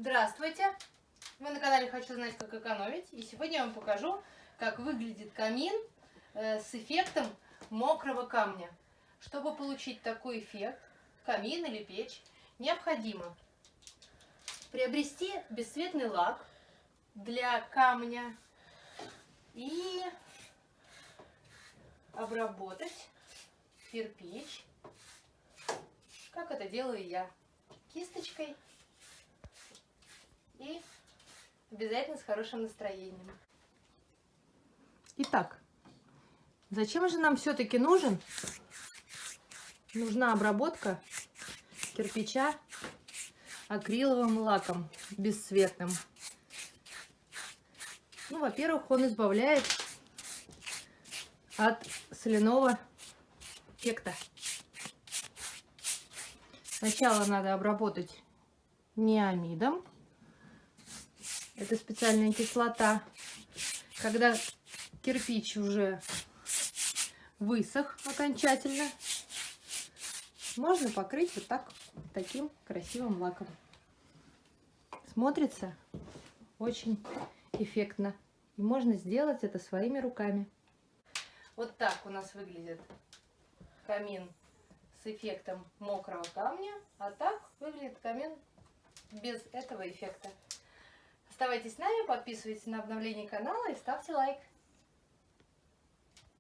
Здравствуйте! Вы на канале «Хочу знать, как экономить». И сегодня я вам покажу, как выглядит камин с эффектом мокрого камня. Чтобы получить такой эффект, камин или печь, необходимо приобрести бесцветный лак для камня и обработать кирпич, как это делаю я, кисточкой. И обязательно с хорошим настроением. Итак, зачем же нам все-таки нужна обработка кирпича акриловым лаком бесцветным? Ну, во-первых, он избавляет от соляного эффекта. Сначала надо обработать неамидом. Это специальная кислота. Когда кирпич уже высох окончательно, можно покрыть вот так, таким красивым лаком. Смотрится очень эффектно. И можно сделать это своими руками. Вот так у нас выглядит камин с эффектом мокрого камня, а так выглядит камин без этого эффекта. Оставайтесь с нами, подписывайтесь на обновление канала и ставьте лайк.